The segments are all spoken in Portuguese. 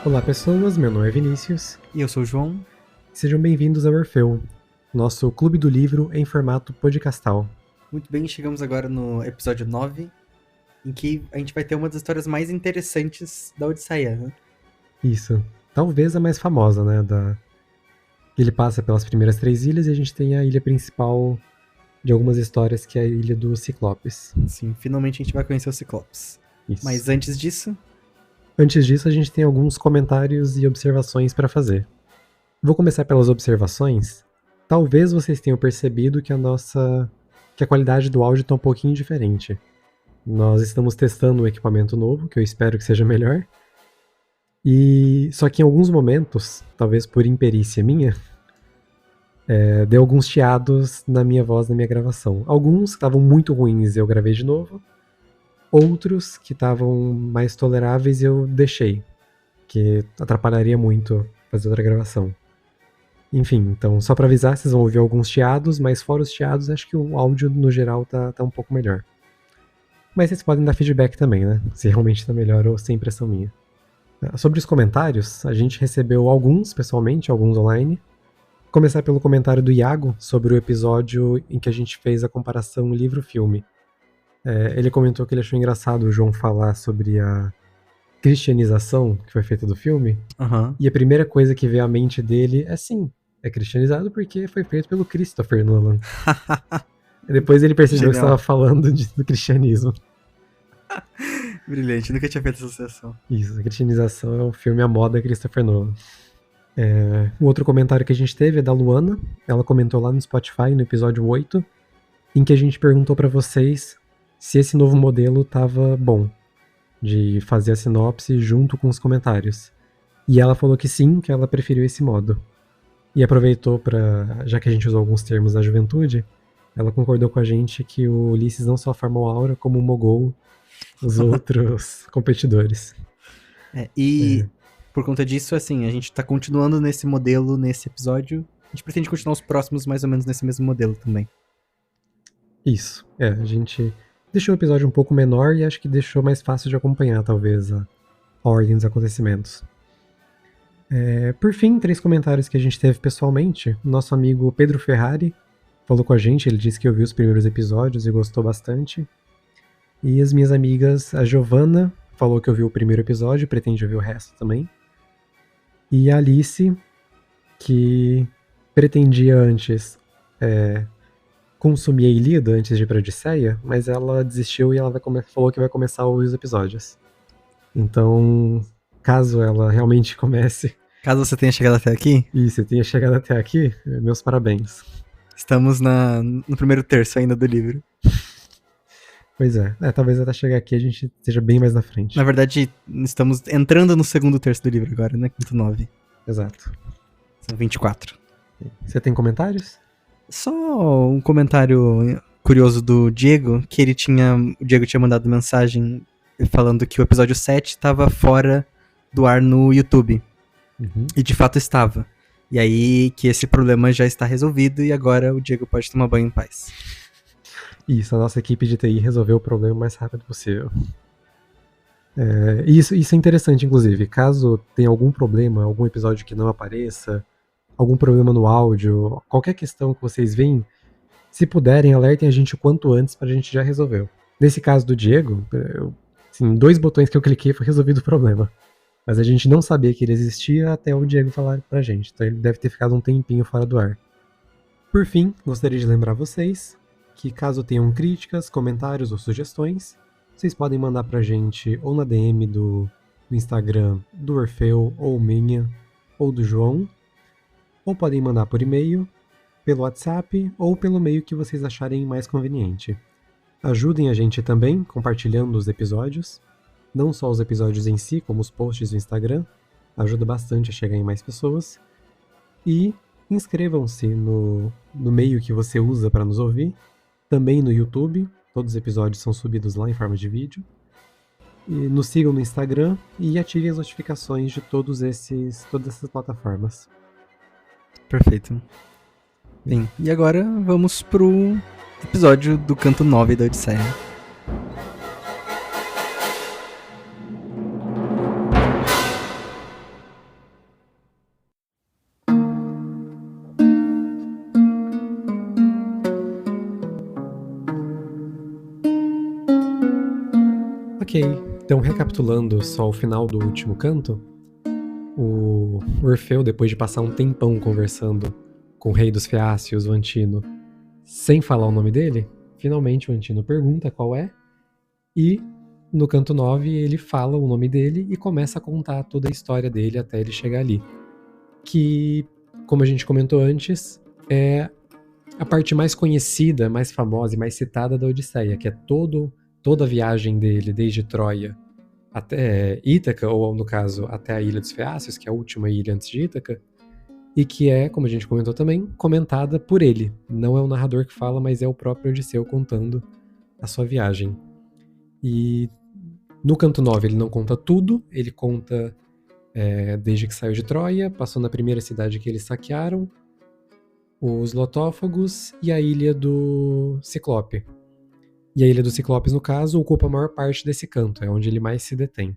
Olá pessoas, meu nome é Vinícius. E eu sou o João. Sejam bem-vindos ao Orfeu, nosso clube do livro em formato podcastal. Muito bem, chegamos agora no episódio 9, em que a gente vai ter uma das histórias mais interessantes da Odisseia, né? Isso, talvez a mais famosa, né? Ele passa pelas primeiras 3 ilhas e a gente tem a ilha principal de algumas histórias, que é a ilha dos Ciclopes. Sim, finalmente a gente vai conhecer os Ciclopes. Isso. Mas antes disso, a gente tem alguns comentários e observações para fazer. Vou começar pelas observações. Talvez vocês tenham percebido que a qualidade do áudio está um pouquinho diferente. Nós estamos testando um equipamento novo, que eu espero que seja melhor. Só que em alguns momentos, talvez por imperícia minha, deu alguns chiados na minha voz, na minha gravação. Alguns que estavam muito ruins eu gravei de novo. Outros que estavam mais toleráveis eu deixei, que atrapalharia muito fazer outra gravação. Enfim, então só pra avisar, vocês vão ouvir alguns chiados, mas fora os chiados, acho que o áudio no geral tá um pouco melhor. Mas vocês podem dar feedback também, né? Se realmente tá melhor ou se é impressão minha. Sobre os comentários, a gente recebeu alguns pessoalmente, alguns online. Vou começar pelo comentário do Iago sobre o episódio em que a gente fez a comparação livro-filme. Ele comentou que ele achou engraçado o João falar sobre a cristianização que foi feita do filme. E a primeira coisa que veio à mente dele é sim, é cristianizado porque foi feito pelo Christopher Nolan. Depois ele percebeu que estava falando do cristianismo. Brilhante, nunca tinha feito essa associação. Isso, a cristianização é o filme à moda Christopher Nolan. Um outro comentário que a gente teve é da Luana. Ela comentou lá no Spotify, no episódio 8, em que a gente perguntou pra vocês se esse novo modelo tava bom, de fazer a sinopse junto com os comentários. E ela falou que sim, que ela preferiu esse modo. E aproveitou já que a gente usou alguns termos da juventude, ela concordou com a gente que o Ulisses não só forma o Aura, como mogou os outros competidores. Por conta disso, assim, a gente tá continuando nesse modelo, nesse episódio. A gente pretende continuar os próximos mais ou menos nesse mesmo modelo também. Isso, a gente deixou o episódio um pouco menor e acho que deixou mais fácil de acompanhar, talvez, a ordem dos acontecimentos. Por fim, 3 comentários que a gente teve pessoalmente. Nosso amigo Pedro Ferrari falou com a gente, ele disse que ouviu os primeiros episódios e gostou bastante. E as minhas amigas, a Giovana falou que ouviu o primeiro episódio e pretende ouvir o resto também. E a Alice, que pretendia antes consumir a Ilíada antes de ir pra Odisseia, mas ela desistiu e ela falou que vai começar a ouvir os episódios. Então, caso ela realmente comece... Caso você tenha chegado até aqui... E você tenha chegado até aqui, meus parabéns. Estamos no primeiro terço ainda do livro. Pois talvez até chegar aqui a gente esteja bem mais na frente. Na verdade, estamos entrando no segundo terço do livro agora, né? Quinto 9. Exato. São 24. Você tem comentários? Só um comentário curioso do Diego, que o Diego tinha mandado mensagem falando que o episódio 7 estava fora do ar no YouTube. Uhum. E de fato estava. E aí que esse problema já está resolvido e agora o Diego pode tomar banho em paz. Isso, a nossa equipe de TI resolveu o problema o mais rápido possível. Isso é interessante, inclusive. Caso tenha algum problema, algum episódio que não apareça, algum problema no áudio, qualquer questão que vocês veem, se puderem, alertem a gente o quanto antes pra gente já resolver. Nesse caso do Diego, 2 botões que eu cliquei foi resolvido o problema. Mas a gente não sabia que ele existia até o Diego falar pra gente. Então ele deve ter ficado um tempinho fora do ar. Por fim, gostaria de lembrar vocês que caso tenham críticas, comentários ou sugestões, vocês podem mandar pra gente ou na DM do Instagram do Orfeu, ou minha, ou do João, ou podem mandar por e-mail, pelo WhatsApp ou pelo meio que vocês acharem mais conveniente. Ajudem a gente também compartilhando os episódios, não só os episódios em si, como os posts do Instagram, ajuda bastante a chegar em mais pessoas. E inscrevam-se no meio que você usa para nos ouvir, também no YouTube, todos os episódios são subidos lá em forma de vídeo. E nos sigam no Instagram e ativem as notificações de todas essas plataformas. Perfeito. Bem, e agora vamos pro episódio do canto 9 da Odisseia. Ok, então recapitulando só o final do último canto, o Orfeu, depois de passar um tempão conversando com o rei dos Feácios, o Antino, sem falar o nome dele, finalmente o Antino pergunta qual é, e no canto 9 ele fala o nome dele e começa a contar toda a história dele até ele chegar ali. Que, como a gente comentou antes, é a parte mais conhecida, mais famosa e mais citada da Odisseia, que é toda a viagem dele, desde Troia até Ítaca, ou no caso, até a Ilha dos Feácios, que é a última ilha antes de Ítaca, e que é, como a gente comentou também, comentada por ele. Não é o narrador que fala, mas é o próprio Odisseu contando a sua viagem. E no canto 9 ele não conta tudo, ele conta desde que saiu de Troia, passou na primeira cidade que eles saquearam, os Lotófagos e a ilha do Ciclope. E a ilha do Ciclopes, no caso, ocupa a maior parte desse canto, é onde ele mais se detém.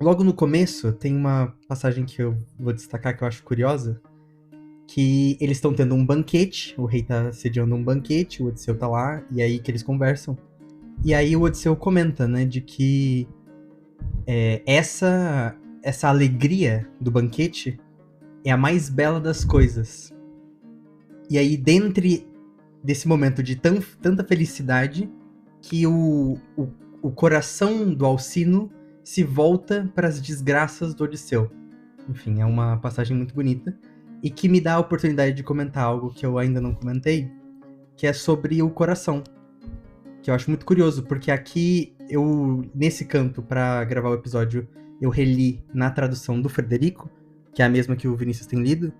Logo no começo, tem uma passagem que eu vou destacar que eu acho curiosa, que eles estão tendo um banquete, o rei tá sediando um banquete, o Odisseu tá lá, e aí que eles conversam. E aí o Odisseu comenta, né, de que essa alegria do banquete é a mais bela das coisas. E aí, dentre desse momento de tanta felicidade, que o coração do Alcino se volta para as desgraças do Odisseu. Enfim, é uma passagem muito bonita e que me dá a oportunidade de comentar algo que eu ainda não comentei, que é sobre o coração, que eu acho muito curioso, porque aqui nesse canto, para gravar o episódio, eu reli na tradução do Frederico, que é a mesma que o Vinícius tem lido,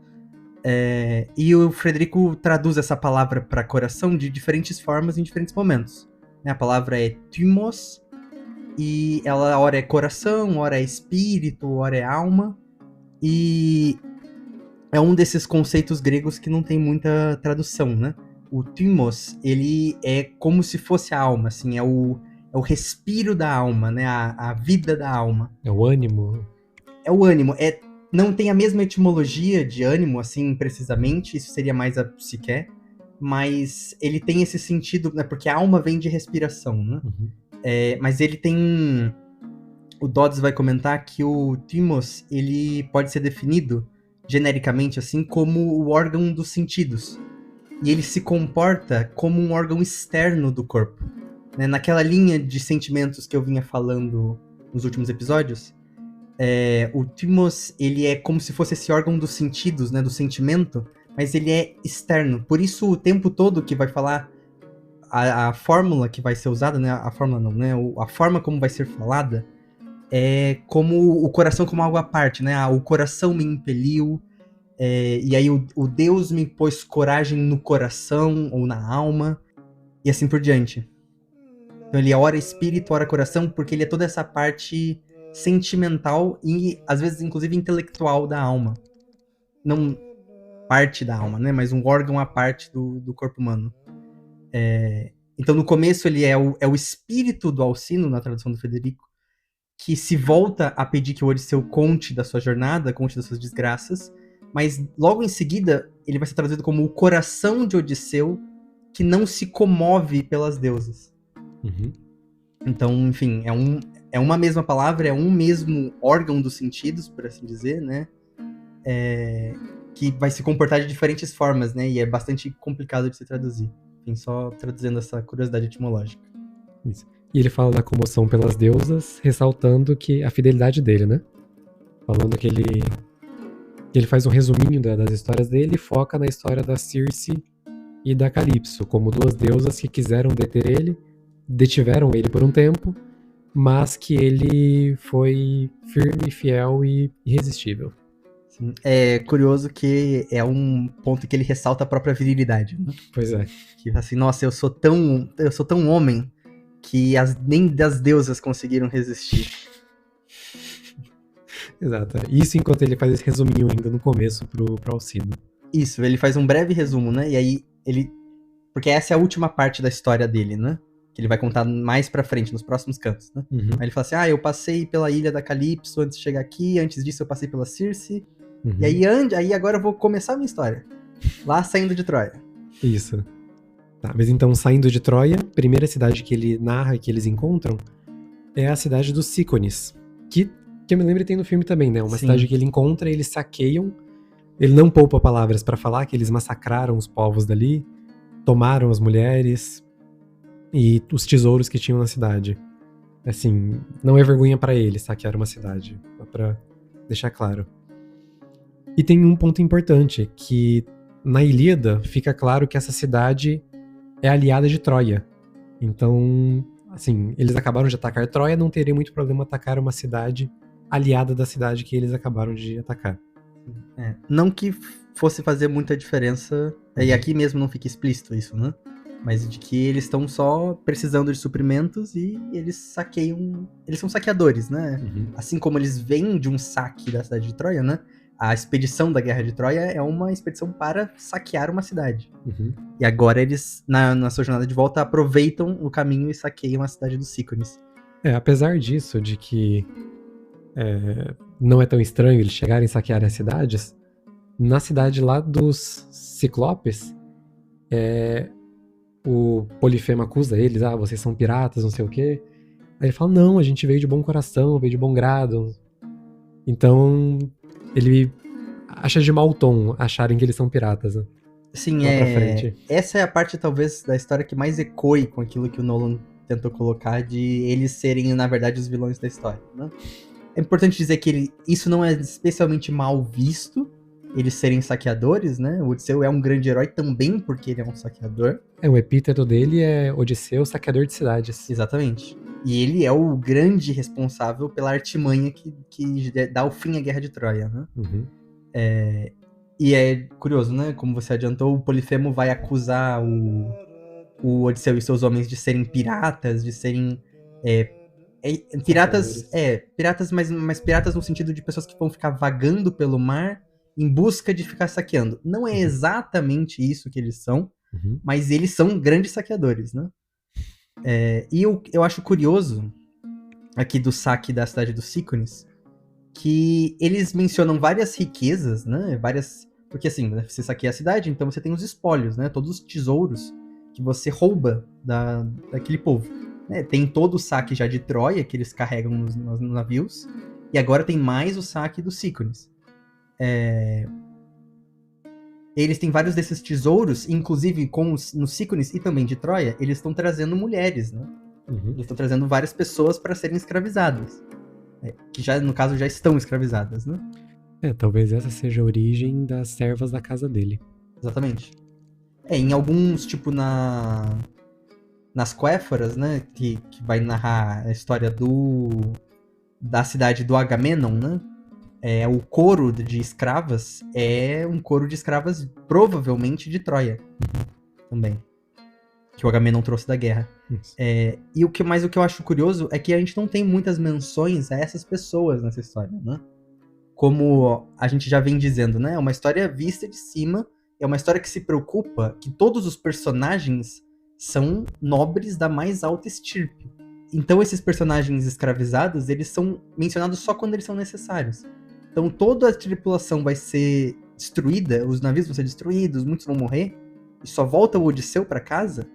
e o Frederico traduz essa palavra para coração de diferentes formas em diferentes momentos. A palavra é thymos, e ela ora é coração, ora é espírito, ora é alma, e é um desses conceitos gregos que não tem muita tradução, né? O thymos, ele é como se fosse a alma, assim, é o respiro da alma, né? A vida da alma. É o ânimo. É o ânimo. Não tem a mesma etimologia de ânimo, assim, precisamente, isso seria mais a psique, mas ele tem esse sentido, né? Porque a alma vem de respiração, né? Uhum. Mas ele tem... O Dodds vai comentar que o thymos, ele pode ser definido genericamente, assim, como o órgão dos sentidos. E ele se comporta como um órgão externo do corpo. Né? Naquela linha de sentimentos que eu vinha falando nos últimos episódios, o thymos, ele é como se fosse esse órgão dos sentidos, né, do sentimento, mas ele é externo. Por isso, o tempo todo que vai falar a fórmula que vai ser usada, né, a fórmula não, né, a forma como vai ser falada, é como o coração como algo à parte, né, o coração me impeliu, e aí o Deus me pôs coragem no coração ou na alma, e assim por diante. Então ele é ora espírito, ora coração, porque ele é toda essa parte sentimental e, às vezes, inclusive, intelectual da alma. Não parte da alma, né? Mas um órgão à parte do corpo humano. Então, no começo, ele é o espírito do Alcino, na tradução do Frederico, que se volta a pedir que o Odisseu conte da sua jornada, conte das suas desgraças, mas logo em seguida ele vai ser traduzido como o coração de Odisseu que não se comove pelas deusas. Uhum. Então, enfim, é uma mesma palavra, é um mesmo órgão dos sentidos, por assim dizer, né? Que vai se comportar de diferentes formas, né? E é bastante complicado de se traduzir. Enfim, só traduzindo essa curiosidade etimológica. Isso. E ele fala da comoção pelas deusas, ressaltando que a fidelidade dele, né? Falando que ele faz um resuminho das histórias dele e foca na história da Circe e da Calypso, como duas deusas que quiseram deter ele, detiveram ele por um tempo, mas que ele foi firme, fiel e irresistível. Sim. É curioso que é um ponto que ele ressalta a própria virilidade, né? Pois é. Que assim, nossa, eu sou tão homem que nem das deusas conseguiram resistir. Exato. Isso enquanto ele faz esse resuminho ainda no começo pro Alcino. Isso, ele faz um breve resumo, né? E aí porque essa é a última parte da história dele, né? Que ele vai contar mais pra frente, nos próximos cantos, né? Uhum. Aí ele fala assim, eu passei pela ilha da Calypso antes de chegar aqui, antes disso eu passei pela Circe, Uhum. e aí agora eu vou começar a minha história. Lá saindo de Troia. Isso. Tá, mas então, saindo de Troia, primeira cidade que ele narra e que eles encontram é a cidade dos Sícones, que eu me lembro tem no filme também, né? Uma Sim. cidade que ele encontra, eles saqueiam, ele não poupa palavras pra falar que eles massacraram os povos dali, tomaram as mulheres e os tesouros que tinham na cidade. Assim, não é vergonha pra eles saquear uma cidade, só pra deixar claro. E tem um ponto importante, que na Ilíada fica claro que essa cidade é aliada de Troia. Então, assim, eles acabaram de atacar Troia, não teria muito problema atacar uma cidade aliada da cidade que eles acabaram de atacar. Não que fosse fazer muita diferença, e aqui mesmo não fica explícito isso, né? Mas de que eles estão só precisando de suprimentos e eles saqueiam. Eles são saqueadores, né? Assim como eles vêm de um saque da cidade de Troia, né? A expedição da Guerra de Troia é uma expedição para saquear uma cidade. E agora eles, na sua jornada de volta, aproveitam o caminho e saqueiam a cidade dos Sícones. Apesar disso, de que não é tão estranho eles chegarem e saquearem as cidades, na cidade lá dos Ciclopes, o Polifemo acusa eles, vocês são piratas, não sei o quê. Aí ele fala, não, a gente veio de bom coração, veio de bom grado. Então, ele acha de mau tom acharem que eles são piratas, né? Sim, Lá pra frente. essa é a parte, talvez, da história que mais ecoe com aquilo que o Nolan tentou colocar, de eles serem, na verdade, os vilões da história, né? É importante dizer que isso não é especialmente mal visto, eles serem saqueadores, né? O Odisseu é um grande herói também porque ele é um saqueador. O epíteto dele é Odisseu, saqueador de cidades. Exatamente. E ele é o grande responsável pela artimanha que dá o fim à Guerra de Troia, né? E é curioso, né? Como você adiantou, o Polifemo vai acusar o Odisseu e seus homens de serem piratas, de serem piratas, mas piratas no sentido de pessoas que vão ficar vagando pelo mar em busca de ficar saqueando. Não é exatamente isso que eles são, mas eles são grandes saqueadores, né? E eu acho curioso, aqui do saque da cidade dos Sícones, que eles mencionam várias riquezas, né? Porque assim, você saqueia a cidade, então você tem os espólios, né? Todos os tesouros que você rouba daquele povo. Tem todo o saque já de Troia, que eles carregam nos navios, e agora tem mais o saque dos Sícones. Eles têm vários desses tesouros, inclusive nos Sícones e também de Troia, eles estão trazendo mulheres, né? Eles estão trazendo várias pessoas para serem escravizadas. Que já, no caso, já estão escravizadas, né? Talvez essa seja a origem das servas da casa dele. Exatamente. Em alguns, tipo, nas Quéforas, né? Que vai narrar a história da cidade do Agamenon, né? O coro de escravas é um coro de escravas provavelmente de Troia. Também. Que o Agamenon trouxe da guerra. E o que eu acho curioso é que a gente não tem muitas menções a essas pessoas nessa história, né? Como a gente já vem dizendo, né? É uma história vista de cima, é uma história que se preocupa que todos os personagens são nobres da mais alta estirpe. Então esses personagens escravizados, eles são mencionados só quando eles são necessários. Então toda a tripulação vai ser destruída, os navios vão ser destruídos, muitos vão morrer, e só volta o Odisseu pra casa,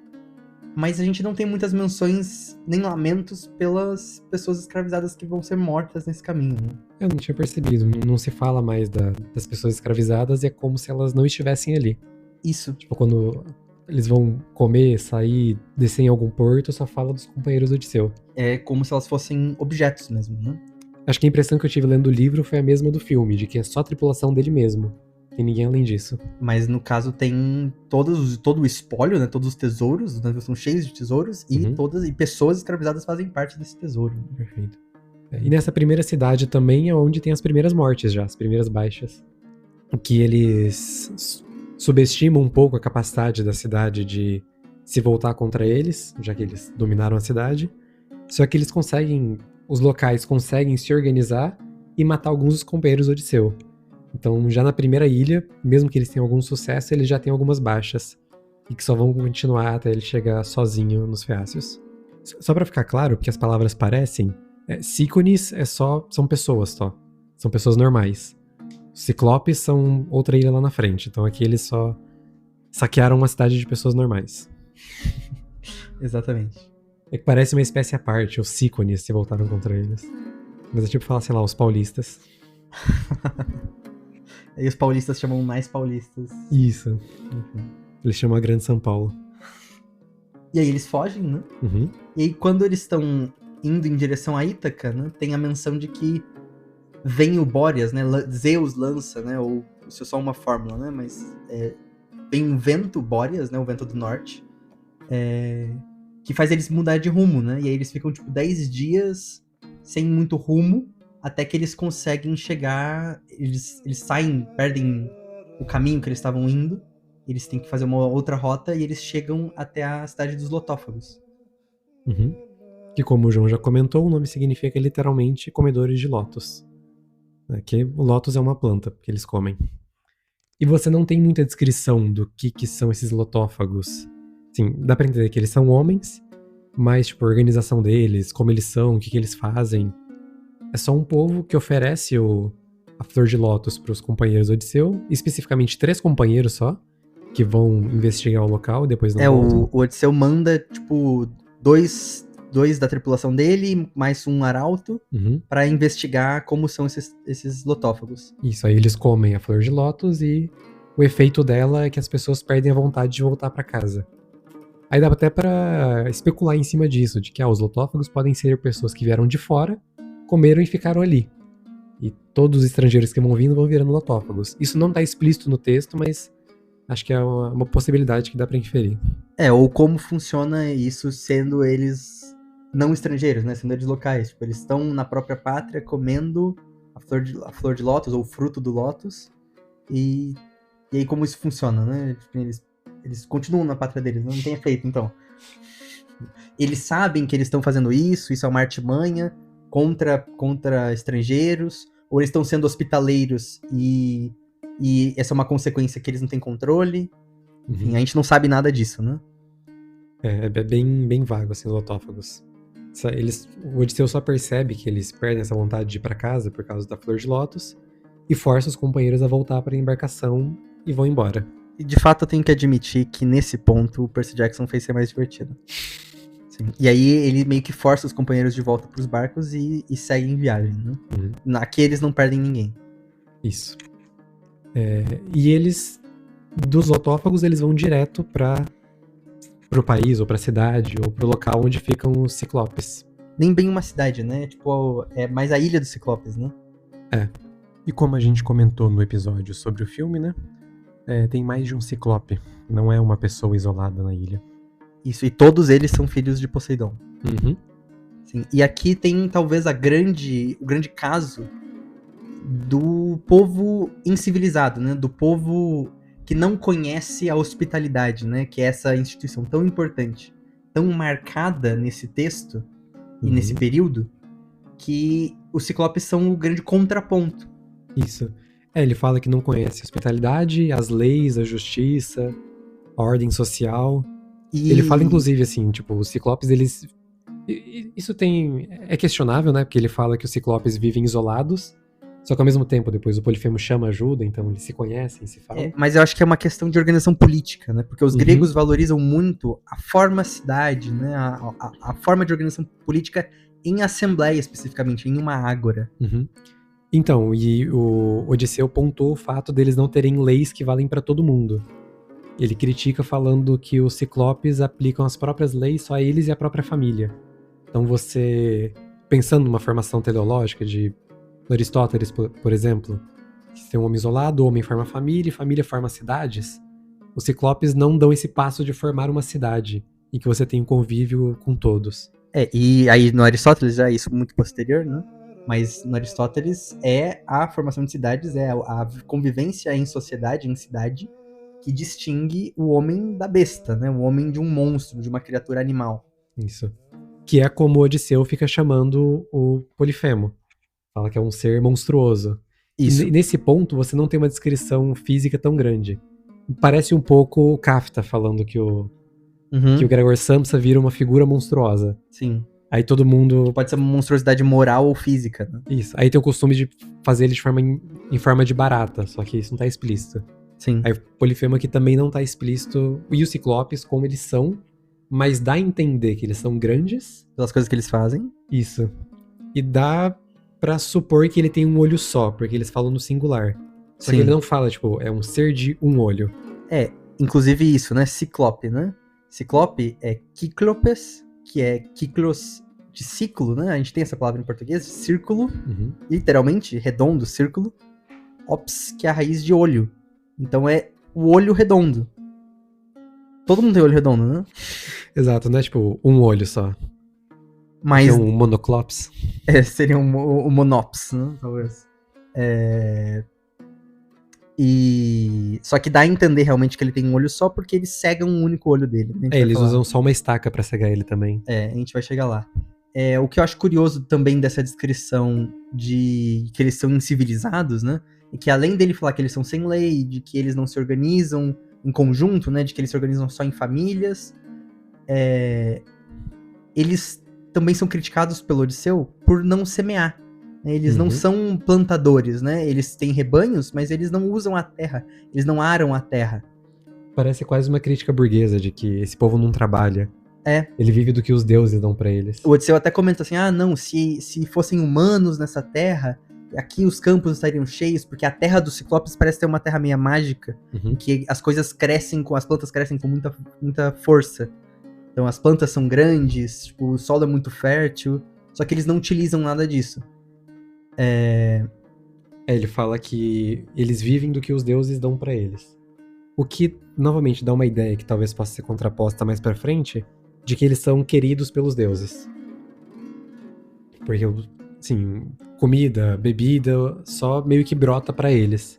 mas a gente não tem muitas menções nem lamentos pelas pessoas escravizadas que vão ser mortas nesse caminho, né? Eu não tinha percebido, não se fala mais das pessoas escravizadas, e é como se elas não estivessem ali. Isso. Tipo, quando eles vão comer, sair, descer em algum porto, só fala dos companheiros do Odisseu. É como se elas fossem objetos mesmo, né? Acho que a impressão que eu tive lendo o livro foi a mesma do filme, de que é só a tripulação dele mesmo. Tem ninguém além disso. Mas no caso tem todo o espólio, né? Todos os tesouros, os navios são cheios de tesouros, e pessoas escravizadas fazem parte desse tesouro. Perfeito. E nessa primeira cidade também é onde tem as primeiras mortes já, as primeiras baixas. Que eles subestimam um pouco a capacidade da cidade de se voltar contra eles, já que eles dominaram a cidade. Só que os locais conseguem se organizar e matar alguns dos companheiros do Odisseu. Então, já na primeira ilha, mesmo que eles tenham algum sucesso, eles já têm algumas baixas. E que só vão continuar até ele chegar sozinho nos Feácios. Só pra ficar claro, porque as palavras parecem, Sícones são pessoas só. São pessoas normais. Ciclopes são outra ilha lá na frente. Então aqui eles só saquearam uma cidade de pessoas normais. Exatamente. É que parece uma espécie à parte, os Cícones se voltaram contra eles. Mas é tipo falar, sei lá, os paulistas. Aí os paulistas chamam mais paulistas. Isso. Enfim. Eles chamam a Grande São Paulo. E aí eles fogem, né? Uhum. E aí quando eles estão indo em direção a Ítaca, né? Tem a menção de que vem o Boreas, né? Zeus lança, né? Ou isso é só uma fórmula, né? Mas vem um vento, Boreas, né? O vento do norte. Que faz eles mudar de rumo, né? E aí eles ficam, tipo, 10 dias sem muito rumo, até que eles conseguem chegar, eles saem, perdem o caminho que eles estavam indo, eles têm que fazer uma outra rota, e eles chegam até a cidade dos Lotófagos. Uhum. Que, como o João já comentou, o nome significa literalmente comedores de lótus. Que o lótus é uma planta que eles comem. E você não tem muita descrição do que são esses lotófagos. Sim, dá pra entender que eles são homens, mas, tipo, a organização deles, como eles são, o que eles fazem. É só um povo que oferece a flor de lótus pros companheiros Odisseu, especificamente 3 companheiros só, que vão investigar o local e depois não voltam. O Odisseu manda, tipo, dois da tripulação dele, mais um arauto, pra investigar como são esses lotófagos. Isso, aí eles comem a flor de lótus e o efeito dela é que as pessoas perdem a vontade de voltar pra casa. Aí dá até pra especular em cima disso, de que os lotófagos podem ser pessoas que vieram de fora, comeram e ficaram ali. E todos os estrangeiros que vão vindo vão virando lotófagos. Isso não tá explícito no texto, mas acho que é uma possibilidade que dá pra inferir. Ou como funciona isso sendo eles não estrangeiros, né? Sendo eles locais. Tipo, eles estão na própria pátria comendo a flor de lótus, ou o fruto do lótus. E aí como isso funciona, né? Tipo, eles continuam na pátria deles, não tem efeito, então. Eles sabem que eles estão fazendo isso é uma artimanha contra estrangeiros, ou eles estão sendo hospitaleiros e essa é uma consequência que eles não têm controle. Enfim, a gente não sabe nada disso, né? É bem, bem vago, assim, os lotófagos. O Odisseu só percebe que eles perdem essa vontade de ir pra casa por causa da flor de lótus e força os companheiros a voltar pra embarcação e vão embora. E de fato eu tenho que admitir que nesse ponto o Percy Jackson fez ser mais divertido. Sim. E aí ele meio que força os companheiros de volta pros barcos e segue em viagem, né? Aqui eles não perdem ninguém. Isso. E eles, dos lotófagos, eles vão direto pro país, ou pra cidade, ou pro local onde ficam os ciclopes. Nem bem uma cidade, né? Tipo, é mais a ilha dos ciclopes, né? E como a gente comentou no episódio sobre o filme, né? Tem mais de um ciclope. Não é uma pessoa isolada na ilha. Isso, e todos eles são filhos de Poseidon. Uhum. Sim, e aqui tem talvez o grande caso do povo incivilizado, né? Do povo que não conhece a hospitalidade, né? Que é essa instituição tão importante, tão marcada nesse texto e nesse período, que os ciclopes são o grande contraponto. Isso. Ele fala que não conhece a hospitalidade, as leis, a justiça, a ordem social. Ele fala, inclusive, assim, tipo, os ciclopes, eles... Isso é questionável, né? Porque ele fala que os ciclopes vivem isolados, só que ao mesmo tempo, depois o Polifemo chama ajuda, então eles se conhecem, se falam. Mas eu acho que é uma questão de organização política, né? Porque os gregos valorizam muito a forma-cidade, né? A forma de organização política em assembleia, especificamente, em uma ágora. Então, e o Odisseu pontuou o fato deles não terem leis que valem pra todo mundo. Ele critica falando que os ciclopes aplicam as próprias leis só a eles e a própria família. Então você, pensando numa formação teleológica de Aristóteles, por exemplo, que tem um homem isolado, o homem forma família e família forma cidades, os ciclopes não dão esse passo de formar uma cidade, em que você tem um convívio com todos. E aí no Aristóteles já é isso muito posterior, né? Mas no Aristóteles a formação de cidades, a convivência em sociedade, em cidade, que distingue o homem da besta, né? O homem de um monstro, de uma criatura animal. Isso. Que é como o Odisseu fica chamando o Polifemo. Fala que é um ser monstruoso. Isso. E nesse ponto, você não tem uma descrição física tão grande. Parece um pouco o Kafta falando que o Gregor Samsa vira uma figura monstruosa. Sim. Aí todo mundo... Pode ser uma monstruosidade moral ou física, né? Isso. Aí tem o costume de fazer ele em forma de barata, só que isso não tá explícito. Sim. Aí o Polifemo aqui também não tá explícito. E os ciclopes, como eles são, mas dá a entender que eles são grandes. Pelas coisas que eles fazem. Isso. E dá pra supor que ele tem um olho só, porque eles falam no singular. Só que ele não fala, tipo, é um ser de um olho. Inclusive isso, né? Ciclope, né? Ciclope é Kyklopes, que é Kyklos de ciclo, né? A gente tem essa palavra em português, círculo, literalmente, redondo, círculo. Ops, que é a raiz de olho. Então é o olho redondo. Todo mundo tem olho redondo, né? Exato, não é tipo um olho só. Mas... é um monoclops. Seria um monops, né? Talvez. Só que dá a entender realmente que ele tem um olho só porque eles cegam um único olho dele. Eles usam só uma estaca pra cegar ele também. A gente vai chegar lá. O que eu acho curioso também dessa descrição de que eles são incivilizados, né? E que além dele falar que eles são sem lei, de que eles não se organizam em conjunto, né? De que eles se organizam só em famílias. Eles também são criticados pelo Odisseu por não semear. Eles não são plantadores, né? Eles têm rebanhos, mas eles não usam a terra. Eles não aram a terra. Parece quase uma crítica burguesa de que esse povo não trabalha. Ele vive do que os deuses dão pra eles. O Odisseu até comenta assim, não, se fossem humanos nessa terra, aqui os campos estariam cheios, porque a terra dos Ciclopes parece ter uma terra meio mágica, em que as coisas crescem, as plantas crescem com muita força. Então as plantas são grandes, tipo, o solo é muito fértil, só que eles não utilizam nada disso. Ele fala que eles vivem do que os deuses dão pra eles. O que, novamente, dá uma ideia que talvez possa ser contraposta mais pra frente, de que eles são queridos pelos deuses. Porque, assim, comida, bebida, só meio que brota pra eles.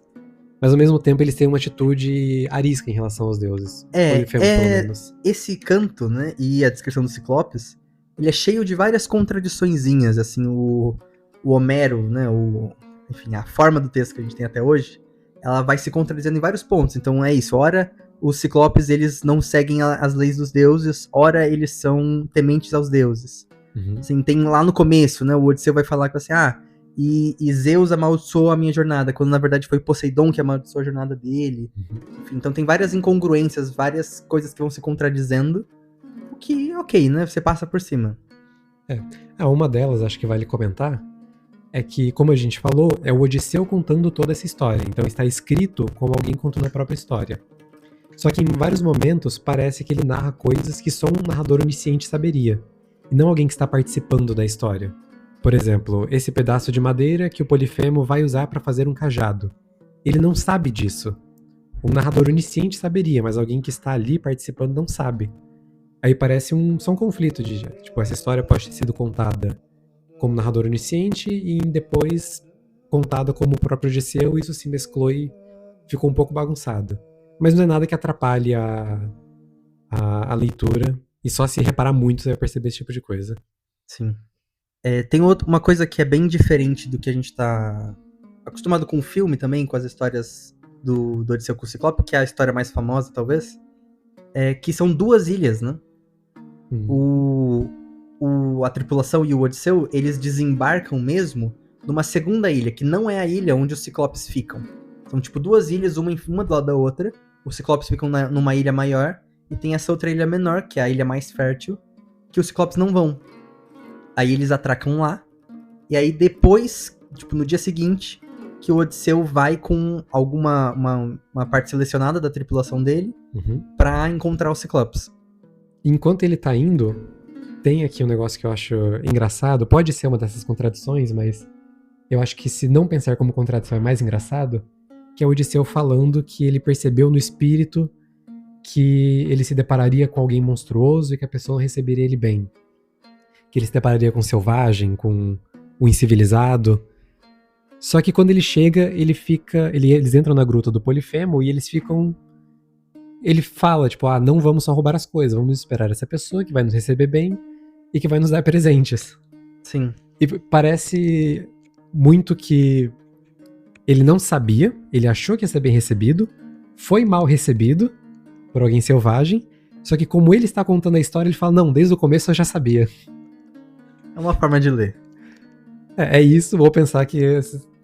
Mas ao mesmo tempo eles têm uma atitude arisca em relação aos deuses. Polifemo, pelo menos. Esse canto, né, e a descrição dos Ciclopes, ele é cheio de várias contradiçõezinhas, assim, o Homero, né, enfim, a forma do texto que a gente tem até hoje, ela vai se contradizendo em vários pontos. Então é isso, ora os Ciclopes eles não seguem as leis dos deuses, ora eles são tementes aos deuses. Assim, tem lá no começo, né, o Odisseu vai falar que assim, e Zeus amaldiçoou a minha jornada, quando na verdade foi Poseidon que amaldiçoou a jornada dele. Enfim, então tem várias incongruências, várias coisas que vão se contradizendo, o que, ok, né, você passa por cima. Uma delas, acho que vale comentar, é que, como a gente falou, é o Odisseu contando toda essa história, então está escrito como alguém contando a própria história. Só que em vários momentos parece que ele narra coisas que só um narrador onisciente saberia, e não alguém que está participando da história. Por exemplo, esse pedaço de madeira que o Polifemo vai usar para fazer um cajado. Ele não sabe disso. Um narrador onisciente saberia, mas alguém que está ali participando não sabe. Aí parece só um conflito de, tipo, essa história pode ter sido contada como narrador onisciente e depois contada como o próprio Odisseu, isso se mesclou e ficou um pouco bagunçado. Mas não é nada que atrapalhe a leitura, e só se reparar muito você vai perceber esse tipo de coisa. Sim. Tem uma coisa que é bem diferente do que a gente tá acostumado com o filme também, com as histórias do Odisseu com o Ciclope, que é a história mais famosa, talvez, que são duas ilhas, né? A tripulação e o Odisseu, eles desembarcam mesmo numa segunda ilha, que não é a ilha onde os Ciclopes ficam. São tipo duas ilhas, uma do lado da outra. Os Ciclopes ficam numa ilha maior, e tem essa outra ilha menor, que é a ilha mais fértil, que os Ciclopes não vão. Aí eles atracam lá, e aí depois, tipo, no dia seguinte, que o Odisseu vai com uma parte selecionada da tripulação dele pra encontrar os Ciclopes. Enquanto ele tá indo, tem aqui um negócio que eu acho engraçado, pode ser uma dessas contradições, mas eu acho que se não pensar como contradição é mais engraçado, que é o Odisseu falando que ele percebeu no espírito que ele se depararia com alguém monstruoso e que a pessoa não receberia ele bem. Que ele se depararia com um selvagem, com um incivilizado. Só que quando ele chega, eles entram na gruta do Polifemo e eles ficam... Ele fala, tipo, não vamos só roubar as coisas, vamos esperar essa pessoa que vai nos receber bem e que vai nos dar presentes. Sim. E parece muito que ele não sabia, ele achou que ia ser bem recebido, foi mal recebido por alguém selvagem, só que como ele está contando a história, ele fala, não, desde o começo eu já sabia. É uma forma de ler. É isso, vou pensar que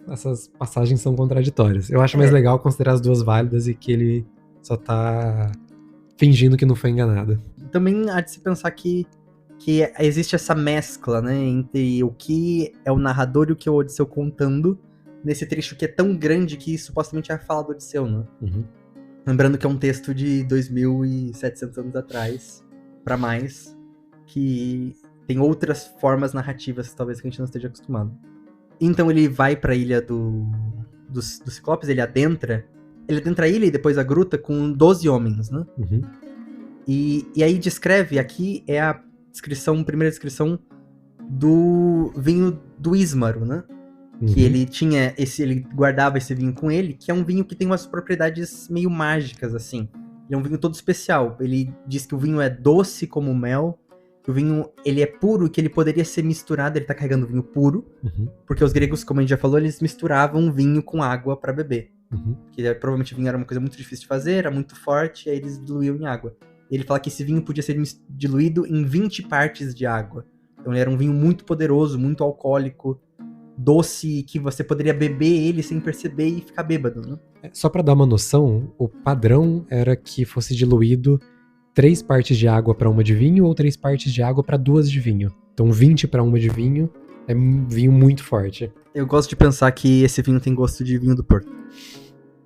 essas passagens são contraditórias. Eu acho mais legal considerar as duas válidas e que ele só tá fingindo que não foi enganado. também há de se pensar que existe essa mescla, né, entre o que é o narrador e o que é o Odisseu contando nesse trecho que é tão grande que supostamente é a fala do Odisseu, né? Uhum. Lembrando que é um texto de 2.700 anos atrás, pra mais, que tem outras formas narrativas talvez que a gente não esteja acostumado. Então ele vai pra ilha do Ciclopes, ele adentra a ilha e depois a gruta com 12 homens, né? Uhum. E aí descreve, aqui é a primeira descrição do vinho do Ísmaro, né? Que ele tinha ele guardava esse vinho com ele, que é um vinho que tem umas propriedades meio mágicas, assim. Ele é um vinho todo especial. Ele diz que o vinho é doce como mel, que o vinho ele é puro, que ele poderia ser misturado, ele tá carregando vinho puro, porque os gregos, como a gente já falou, eles misturavam vinho com água para beber. Que provavelmente vinho era uma coisa muito difícil de fazer, era muito forte, e aí eles diluíam em água. E ele fala que esse vinho podia ser diluído em 20 partes de água. Então ele era um vinho muito poderoso, muito alcoólico, doce, que você poderia beber ele sem perceber e ficar bêbado, né? Só pra dar uma noção, o padrão era que fosse diluído 3 partes de água pra uma de vinho ou 3 partes de água pra 2 de vinho. Então 20 pra uma de vinho é um vinho muito forte. Eu gosto de pensar que esse vinho tem gosto de vinho do Porto.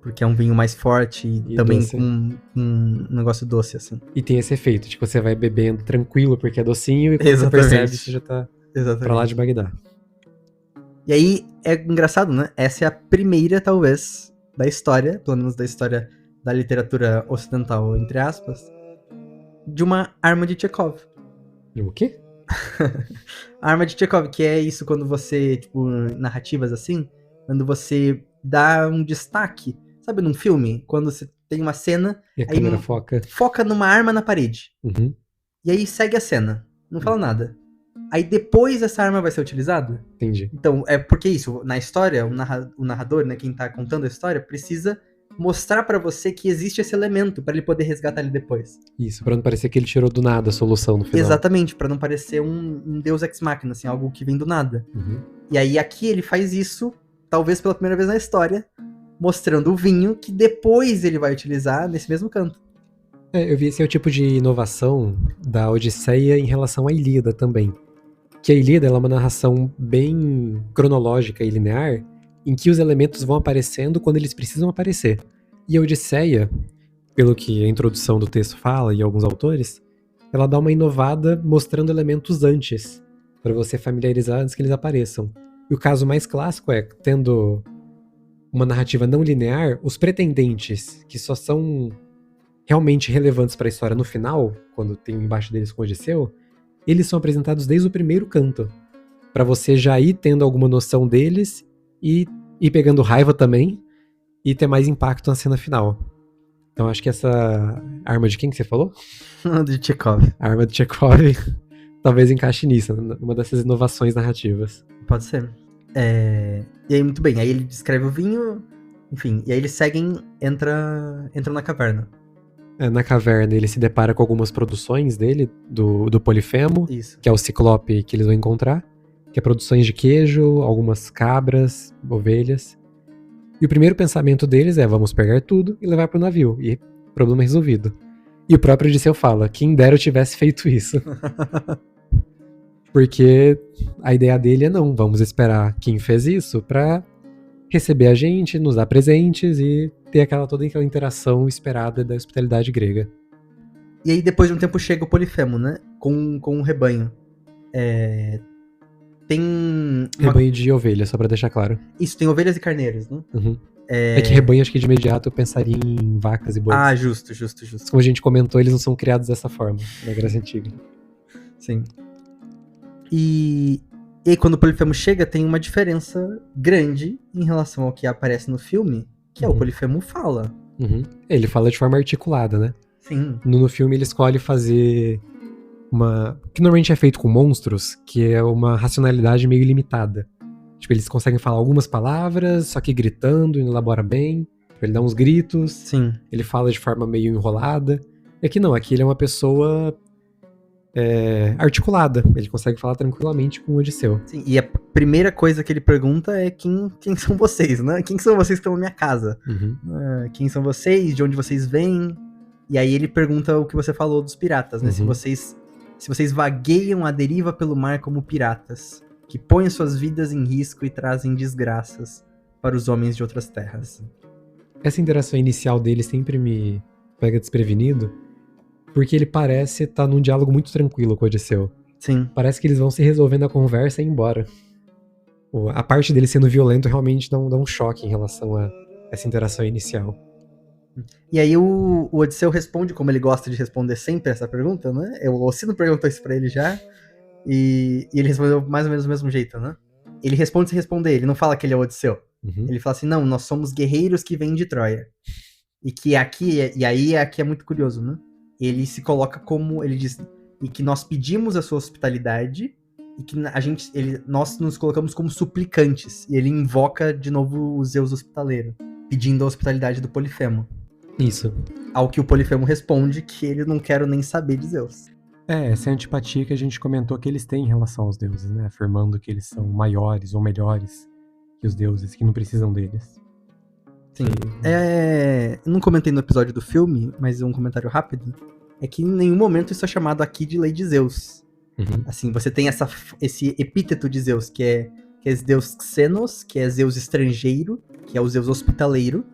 Porque é um vinho mais forte e também doce. Com um negócio doce, assim. E tem esse efeito, tipo, você vai bebendo tranquilo porque é docinho e quando você percebe, você já tá pra lá de Bagdá. E aí, é engraçado, né? Essa é a primeira, talvez, da história, pelo menos da história da literatura ocidental, entre aspas, de uma arma de Chekhov. De o quê? A arma de Chekhov, que é isso quando você, tipo, narrativas assim, quando você dá um destaque. Sabe num filme? Quando você tem uma cena... E a câmera foca. Foca numa arma na parede. E aí segue a cena. Não fala nada. Aí depois essa arma vai ser utilizada? Entendi. Então, é porque isso, na história, o narrador, né, quem tá contando a história, precisa mostrar pra você que existe esse elemento pra ele poder resgatar ele depois. Isso, pra não parecer que ele tirou do nada a solução no final. Exatamente, pra não parecer um deus ex machina, assim, algo que vem do nada. E aí aqui ele faz isso, talvez pela primeira vez na história, mostrando o vinho que depois ele vai utilizar nesse mesmo canto. Eu vi esse é o tipo de inovação da Odisseia em relação à Ilíada também. Que a Ilíada ela é uma narração bem cronológica e linear, em que os elementos vão aparecendo quando eles precisam aparecer. E a Odisseia, pelo que a introdução do texto fala e alguns autores, ela dá uma inovada mostrando elementos antes, para você familiarizar antes que eles apareçam. E o caso mais clássico é, tendo uma narrativa não linear, os pretendentes, que só são realmente relevantes para a história no final, quando tem o embate deles com Odisseu, eles são apresentados desde o primeiro canto, para você já ir tendo alguma noção deles e ir pegando raiva também e ter mais impacto na cena final. Então acho que essa arma de quem que você falou? De Chekhov. A arma de Chekhov talvez encaixe nisso, numa dessas inovações narrativas. Pode ser. E aí, muito bem, aí ele descreve o vinho, enfim, e aí eles seguem, entram na caverna. Na caverna ele se depara com algumas produções dele, do Polifemo, Isso. Que é o ciclope que eles vão encontrar, que é produções de queijo, algumas cabras, ovelhas. E o primeiro pensamento deles é, vamos pegar tudo e levar pro navio, e problema resolvido. E o próprio Odisseu fala, quem dera eu tivesse feito isso. Porque a ideia dele é não, vamos esperar quem fez isso pra receber a gente, nos dar presentes e ter toda aquela interação esperada da hospitalidade grega. E aí depois de um tempo chega o Polifemo, né? Com um rebanho. Tem... Rebanho de ovelhas, só pra deixar claro. Isso, tem ovelhas e carneiros, né? É que rebanho, acho que de imediato eu pensaria em vacas e bois. Ah, justo. Como a gente comentou, eles não são criados dessa forma, na Grécia Antiga. Sim. E aí quando o Polifemo chega, tem uma diferença grande em relação ao que aparece no filme, que é o Polifemo fala. Ele fala de forma articulada, né? Sim. No filme ele escolhe fazer que normalmente é feito com monstros, que é uma racionalidade meio limitada. Tipo, eles conseguem falar algumas palavras, só que gritando, e não elabora bem. Ele dá uns gritos. Sim. Ele fala de forma meio enrolada. E aqui não, aqui ele é uma pessoa articulada. Ele consegue falar tranquilamente com o Odisseu. Sim, e a primeira coisa que ele pergunta é quem são vocês, né? Quem são vocês que estão na minha casa? Quem são vocês? De onde vocês vêm? E aí ele pergunta o que você falou dos piratas, né? Uhum. Se vocês vagueiam à deriva pelo mar como piratas, que põem suas vidas em risco e trazem desgraças para os homens de outras terras. Essa interação inicial dele sempre me pega desprevenido, porque ele parece estar num diálogo muito tranquilo com o Odisseu. Sim. Parece que eles vão se resolvendo a conversa e ir embora. A parte dele sendo violento realmente dá um choque em relação a essa interação inicial. E aí o Odisseu responde como ele gosta de responder sempre essa pergunta, né? O Ossino perguntou isso pra ele já, e ele respondeu mais ou menos do mesmo jeito, né? Ele responde se responder, ele não fala que ele é o Odisseu. Uhum. Ele fala assim, não, nós somos guerreiros que vêm de Troia. E que aqui, e aí aqui é muito curioso, né? Ele se coloca como, ele diz, e que nós pedimos a sua hospitalidade, e que nós nos colocamos como suplicantes. E ele invoca de novo o Zeus hospitaleiro, pedindo a hospitalidade do Polifemo. Isso. Ao que o Polifemo responde que ele não quer nem saber de Zeus. Essa é a antipatia que a gente comentou que eles têm em relação aos deuses, né? Afirmando que eles são maiores ou melhores que os deuses, que não precisam deles. Sim. Eu não comentei no episódio do filme, mas um comentário rápido. É que em nenhum momento isso é chamado aqui de lei de Zeus. Uhum. Assim, você tem esse epíteto de Zeus, que é Zeus Xenos, que é Zeus estrangeiro, que é o Zeus hospitaleiro,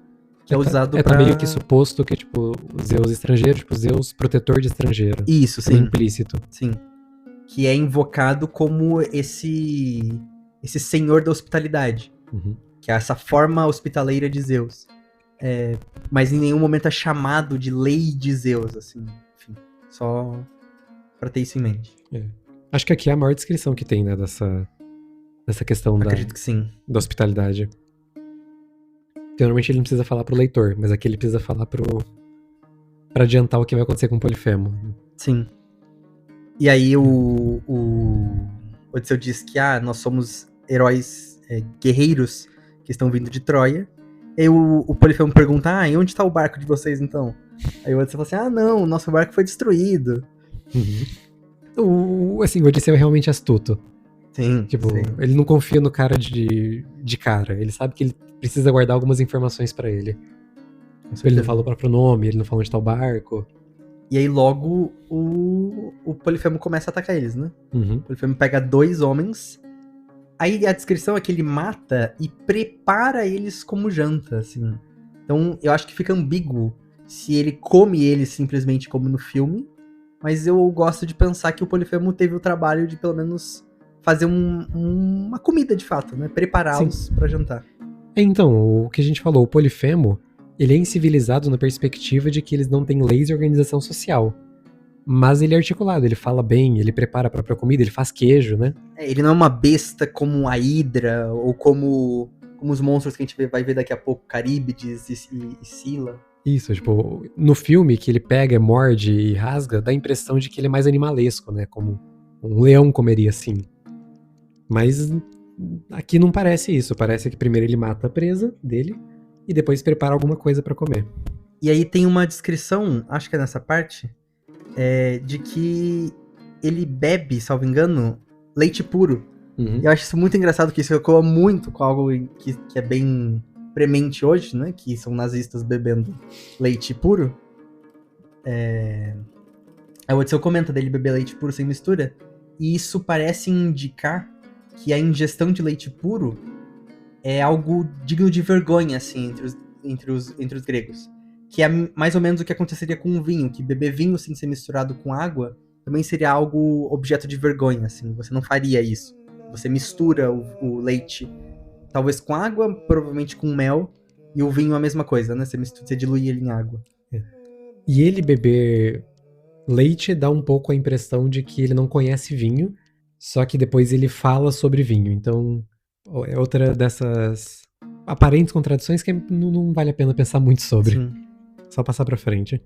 que é usado pra... meio que suposto que, tipo, Zeus estrangeiro, tipo, Zeus protetor de estrangeiro. Isso, sim. Implícito. Sim. Que é invocado como esse senhor da hospitalidade. Uhum. Que é essa forma hospitaleira de Zeus. Mas em nenhum momento é chamado de lei de Zeus, assim. Enfim, só pra ter isso em mente. Acho que aqui é a maior descrição que tem, né, dessa questão Acredito que sim. Da hospitalidade. Porque normalmente ele não precisa falar pro leitor, mas aqui ele precisa falar pra adiantar o que vai acontecer com o Polifemo. Sim. E aí o Odisseu diz que nós somos heróis guerreiros que estão vindo de Troia. E aí o Polifemo pergunta, e onde tá o barco de vocês então? Aí o Odisseu fala assim, não, o nosso barco foi destruído. Uhum. O Odisseu é realmente astuto. Sim, tipo, sim. Ele não confia no cara de cara. Ele sabe que ele precisa guardar algumas informações pra ele. Ele não fala o próprio nome, ele não fala onde tá o barco. E aí logo o Polifemo começa a atacar eles, né? Uhum. O Polifemo pega 2 homens. Aí a descrição é que ele mata e prepara eles como janta, assim. Então eu acho que fica ambíguo se ele come eles simplesmente como no filme. Mas eu gosto de pensar que o Polifemo teve o trabalho de pelo menos fazer uma comida de fato, né? Prepará-los pra jantar. Então, o que a gente falou, o Polifemo, ele é incivilizado na perspectiva de que eles não têm leis e organização social. Mas ele é articulado, ele fala bem, ele prepara a própria comida, ele faz queijo, né? Ele não é uma besta como a Hidra, ou como os monstros que a gente vai ver daqui a pouco, Caríbides e Scylla. Isso, tipo, no filme que ele pega, morde e rasga, dá a impressão de que ele é mais animalesco, né? Como um leão comeria assim. Mas aqui não parece isso, parece que primeiro ele mata a presa dele e depois prepara alguma coisa pra comer. E aí tem uma descrição, acho que é nessa parte, de que ele bebe, salvo engano, leite puro. Uhum. Eu acho isso muito engraçado, que isso ecoa muito com algo que é bem premente hoje, né? Que são nazistas bebendo leite puro. O Odisseu comenta dele beber leite puro sem mistura. E isso parece indicar que a ingestão de leite puro é algo digno de vergonha, assim, entre os gregos. Que é mais ou menos o que aconteceria com o vinho, que beber vinho sem ser misturado com água também seria algo objeto de vergonha, assim. Você não faria isso. Você mistura o leite, talvez com água, provavelmente com mel, e o vinho a mesma coisa, né? Você dilui ele em água. E ele beber leite dá um pouco a impressão de que ele não conhece vinho, só que depois ele fala sobre vinho. Então, é outra dessas aparentes contradições que não vale a pena pensar muito sobre. Sim. Só passar pra frente.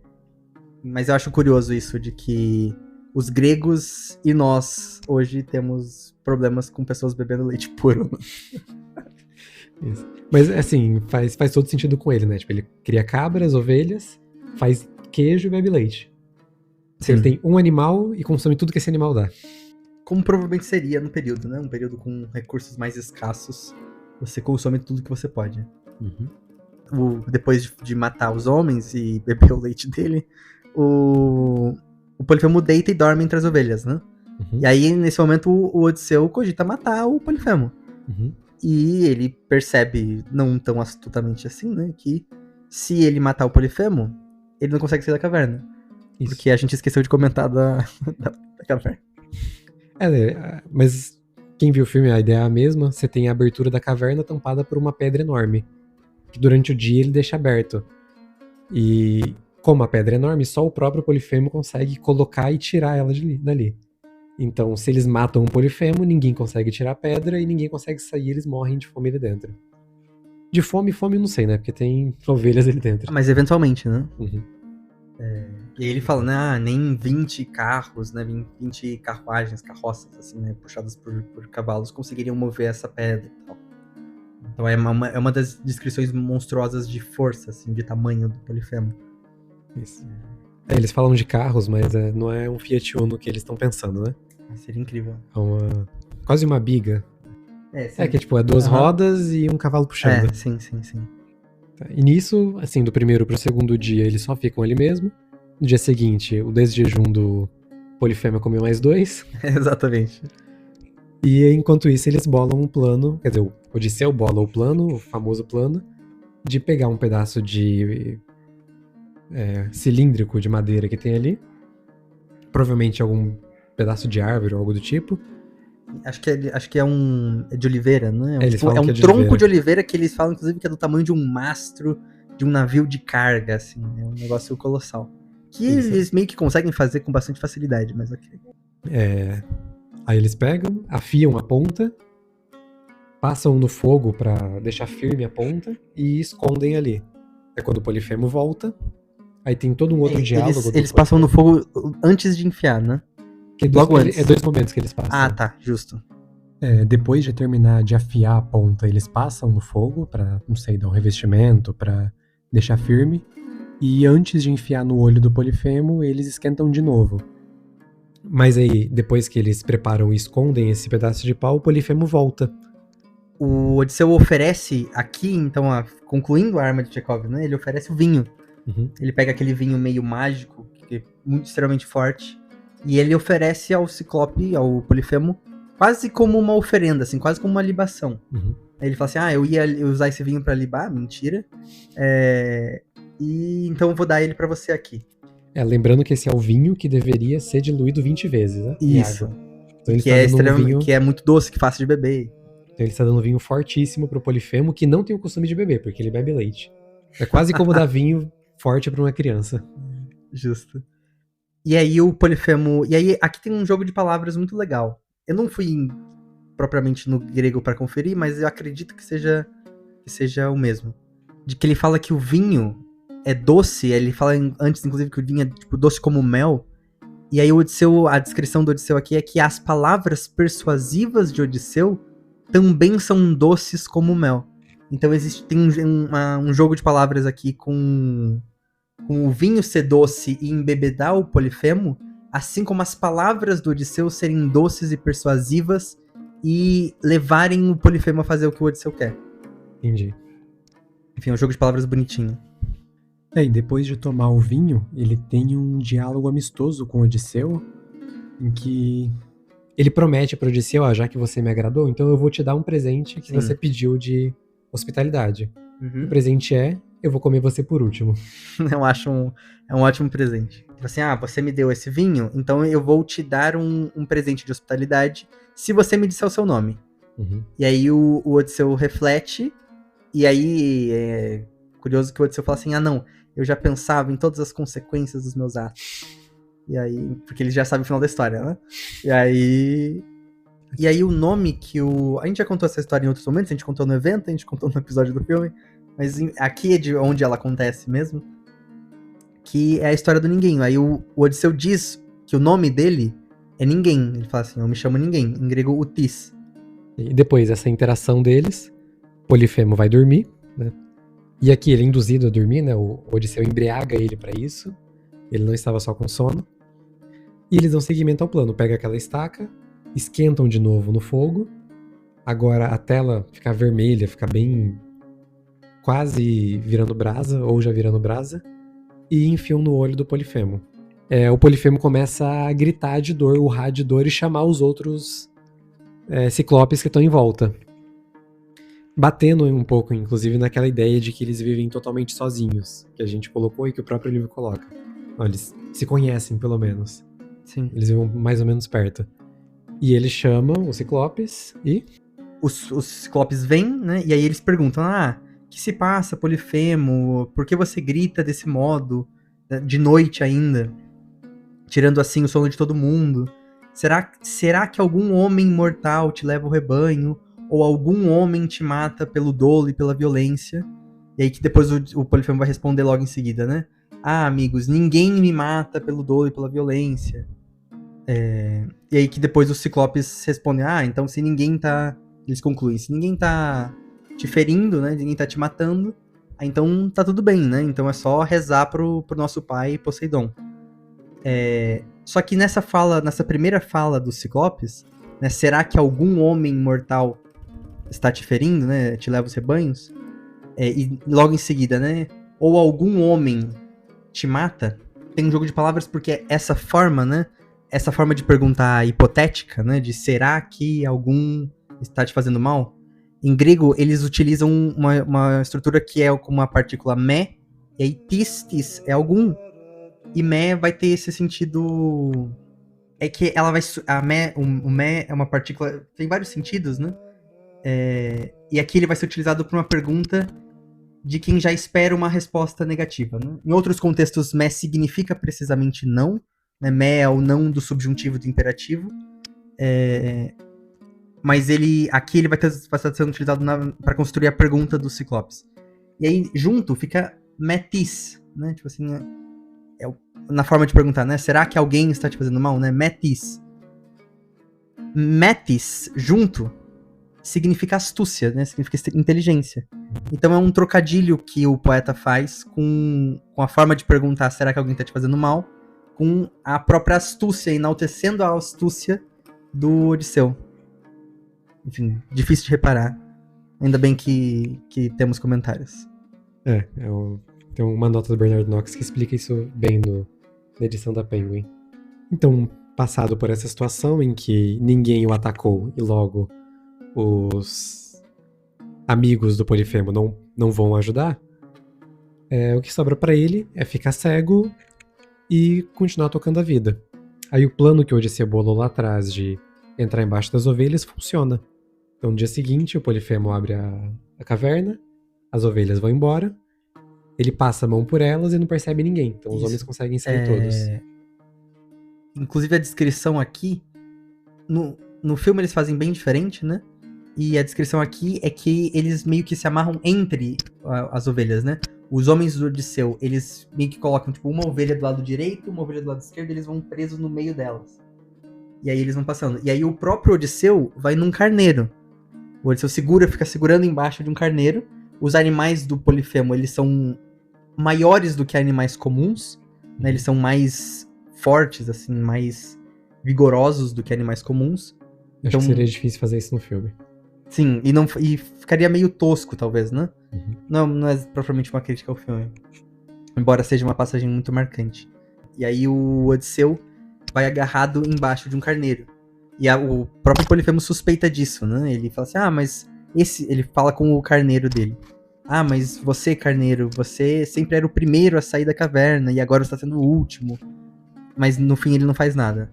Mas eu acho curioso isso de que os gregos e nós hoje temos problemas com pessoas bebendo leite puro. Isso. Mas, assim, faz todo sentido com ele, né? Tipo, ele cria cabras, ovelhas, faz queijo e bebe leite. Sim. Ele tem um animal e consome tudo que esse animal dá. Como provavelmente seria no período, né? Um período com recursos mais escassos. Você consome tudo que você pode. Uhum. Depois de matar os homens e beber o leite dele, o Polifemo deita e dorme entre as ovelhas, né? Uhum. E aí, nesse momento, o Odisseu cogita matar o Polifemo. Uhum. E ele percebe, não tão astutamente assim, né? Que se ele matar o Polifemo, ele não consegue sair da caverna. Isso. Porque a gente esqueceu de comentar da caverna. Mas quem viu o filme, a ideia é a mesma. Você tem a abertura da caverna tampada por uma pedra enorme, que durante o dia ele deixa aberto. E como a pedra é enorme, só o próprio Polifemo consegue colocar e tirar ela dali. Então, se eles matam um Polifemo, ninguém consegue tirar a pedra e ninguém consegue sair, eles morrem de fome ali dentro. De fome eu não sei, né? Porque tem ovelhas ali dentro. Mas eventualmente, né? Uhum. E aí ele fala, né, nem 20 carros, né, 20 carruagens, carroças, assim, né, puxadas por cavalos conseguiriam mover essa pedra e tal. Então é uma das descrições monstruosas de força, assim, de tamanho do Polifemo. Isso. Eles falam de carros, mas não é um Fiat Uno que eles estão pensando, né? Seria incrível. É quase uma biga. Sim. Que tipo, é 2 rodas e um cavalo puxando. Sim. Tá. E nisso, assim, do primeiro pro segundo dia, eles só ficam ali mesmo. No dia seguinte, o desjejum do Polifemo comeu mais 2. Exatamente. E enquanto isso, eles bolam um plano, quer dizer, o Odisseu bola o plano, o famoso plano, de pegar um pedaço de cilíndrico de madeira que tem ali, provavelmente algum pedaço de árvore ou algo do tipo. Acho que é de oliveira, né? Eles falam que é de tronco oliveira. de oliveira que eles falam, inclusive, que é do tamanho de um mastro de um navio de carga, assim. É um negócio colossal. Que Isso. eles meio que conseguem fazer com bastante facilidade, mas ok. Aí eles pegam, afiam a ponta, passam no fogo pra deixar firme a ponta e escondem ali. É quando o Polifemo volta. Aí tem todo um outro diálogo. Eles passam no fogo antes de enfiar, né? Logo antes. É 2 momentos que eles passam. Ah, tá, justo. Depois de terminar de afiar a ponta, eles passam no fogo pra, não sei, dar um revestimento, pra deixar firme. E antes de enfiar no olho do Polifemo, eles esquentam de novo. Mas aí, depois que eles preparam e escondem esse pedaço de pau, o Polifemo volta. O Odisseu oferece aqui, então, concluindo a arma de Chekhov, né? Ele oferece o vinho. Uhum. Ele pega aquele vinho meio mágico, que é muito extremamente forte, e ele oferece ao Ciclope, ao Polifemo, quase como uma oferenda, assim, quase como uma libação. Uhum. Aí ele fala assim, eu ia usar esse vinho pra libar, mentira. E então eu vou dar ele pra você aqui. Lembrando que esse é o vinho que deveria ser diluído 20 vezes, né? Isso. Então ele vinho... que é muito doce, que é fácil de beber. Então ele está dando vinho fortíssimo pro Polifemo, que não tem o costume de beber, porque ele bebe leite. É quase como dar vinho forte pra uma criança. Justo. E aí o Polifemo... E aí aqui tem um jogo de palavras muito legal. Eu não fui propriamente no grego pra conferir, mas eu acredito que seja o mesmo. De que ele fala que o vinho é doce, ele fala antes, inclusive, que o vinho é tipo doce como mel. E aí a descrição do Odisseu aqui é que as palavras persuasivas de Odisseu também são doces como mel. Então tem um jogo de palavras aqui com o vinho ser doce e embebedar o Polifemo, assim como as palavras do Odisseu serem doces e persuasivas e levarem o Polifemo a fazer o que o Odisseu quer. Entendi. Enfim, é um jogo de palavras bonitinho. E depois de tomar o vinho, ele tem um diálogo amistoso com o Odisseu, em que ele promete para o Odisseu, já que você me agradou, então eu vou te dar um presente que você pediu de hospitalidade. Uhum. O presente eu vou comer você por último. Eu acho um ótimo presente. Assim, você me deu esse vinho, então eu vou te dar um presente de hospitalidade se você me disser o seu nome. Uhum. E aí o Odisseu reflete, e aí é curioso que o Odisseu fala assim, não, eu já pensava em todas as consequências dos meus atos. E aí, porque ele já sabe o final da história, né? E aí o nome que a gente já contou essa história em outros momentos, a gente contou no evento, a gente contou no episódio do filme, mas aqui é de onde ela acontece mesmo, que é a história do Ninguém. Aí o Odisseu diz que o nome dele é Ninguém. Ele fala assim, eu me chamo Ninguém, em grego Utis. E depois dessa interação deles, Polifemo vai dormir, né? E aqui ele é induzido a dormir, né? O Odisseu embriaga ele pra isso. Ele não estava só com sono. E eles dão seguimento ao plano. Pega aquela estaca, esquentam de novo no fogo. Agora a tela fica vermelha, fica bem... quase virando brasa, ou já virando brasa. e enfiam no olho do Polifemo. O Polifemo começa a gritar de dor, urrar de dor e chamar os outros ciclopes que estão em volta. Batendo um pouco, inclusive, naquela ideia de que eles vivem totalmente sozinhos, que a gente colocou e que o próprio livro coloca. Eles se conhecem, pelo menos. Sim. Eles vivem mais ou menos perto. E eles chamam os ciclopes e... Os ciclopes vêm, né? E aí eles perguntam, o que se passa, Polifemo? Por que você grita desse modo? De noite ainda? Tirando assim o sono de todo mundo. Será que algum homem mortal te leva ao rebanho? Ou algum homem te mata pelo dolo e pela violência? E aí que depois o Polifemo vai responder logo em seguida, né? Amigos, ninguém me mata pelo dolo e pela violência. E aí que depois os ciclopes respondem, então se ninguém tá... Eles concluem, se ninguém tá te ferindo, né? Ninguém tá te matando, então tá tudo bem, né? Então é só rezar pro nosso pai Poseidon. Só que nessa primeira fala dos ciclopes, né? Será que algum homem mortal está te ferindo, né? Te leva os rebanhos? E logo em seguida, né? Ou algum homem te mata? Tem um jogo de palavras porque essa forma, né? Essa forma de perguntar hipotética, né? De será que algum está te fazendo mal? Em grego, eles utilizam uma estrutura que é como uma partícula me, e aí tis é algum. E me vai ter esse sentido... É que ela vai... O me é uma partícula... Tem vários sentidos, né? E aqui ele vai ser utilizado para uma pergunta de quem já espera uma resposta negativa, né? Em outros contextos, me significa precisamente não, né? Me é o não do subjuntivo do imperativo. Mas aqui ele vai estar sendo utilizado para construir a pergunta dos ciclopes. E aí, junto, fica metis, né? Tipo assim, na forma de perguntar, né? Será que alguém está te fazendo mal, né? Metis. Metis, junto, significa astúcia, né? Significa inteligência. Então é um trocadilho que o poeta faz com a forma de perguntar, será que alguém está te fazendo mal? Com a própria astúcia, enaltecendo a astúcia do Odisseu. Enfim, difícil de reparar. Ainda bem que temos comentários. Tem uma nota do Bernard Knox que explica isso bem na edição da Penguin. Então, passado por essa situação em que ninguém o atacou e logo os amigos do Polifemo não vão ajudar, o que sobra pra ele é ficar cego e continuar tocando a vida. Aí o plano que o Odisseu bolou lá atrás de entrar embaixo das ovelhas funciona. Então, no dia seguinte, o Polifemo abre a caverna, as ovelhas vão embora, ele passa a mão por elas e não percebe ninguém. Então, os homens conseguem sair todos. Inclusive, a descrição aqui, no filme eles fazem bem diferente, né? E a descrição aqui é que eles meio que se amarram entre as ovelhas, né? Os homens do Odisseu, eles meio que colocam, tipo, uma ovelha do lado direito, uma ovelha do lado esquerdo, e eles vão presos no meio delas. E aí eles vão passando. E aí o próprio Odisseu vai num carneiro. O Odisseu fica segurando embaixo de um carneiro. Os animais do Polifemo, eles são maiores do que animais comuns, né? Eles são mais fortes, assim, mais vigorosos do que animais comuns. Acho que seria difícil fazer isso no filme. Sim, e ficaria meio tosco, talvez, né? Não é propriamente uma crítica ao filme. Embora seja uma passagem muito marcante. E aí o Odisseu vai agarrado embaixo de um carneiro. E o próprio Polifemo suspeita disso, né? Ele fala assim, mas ele fala com o carneiro dele. Mas você, carneiro, você sempre era o primeiro a sair da caverna e agora você está sendo o último. Mas no fim ele não faz nada.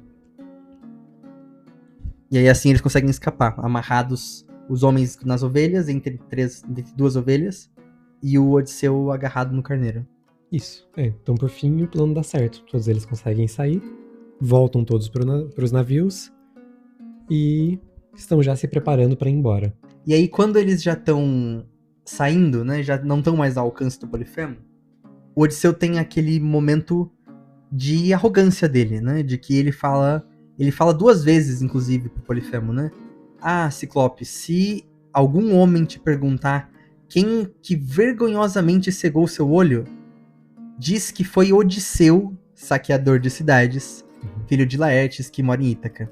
E aí assim eles conseguem escapar, amarrados os homens nas ovelhas, entre duas ovelhas, e o Odisseu agarrado no carneiro. Isso. Então por fim o plano dá certo. Todos eles conseguem sair, voltam todos para os navios e estão já se preparando para ir embora. E aí quando eles já estão saindo, né, já não estão mais ao alcance do Polifemo, o Odisseu tem aquele momento de arrogância dele, né, de que ele fala duas vezes, inclusive, pro Polifemo, né, Ciclope, se algum homem te perguntar quem que vergonhosamente cegou seu olho, diz que foi Odisseu, saqueador de cidades, filho de Laertes, que mora em Ítaca.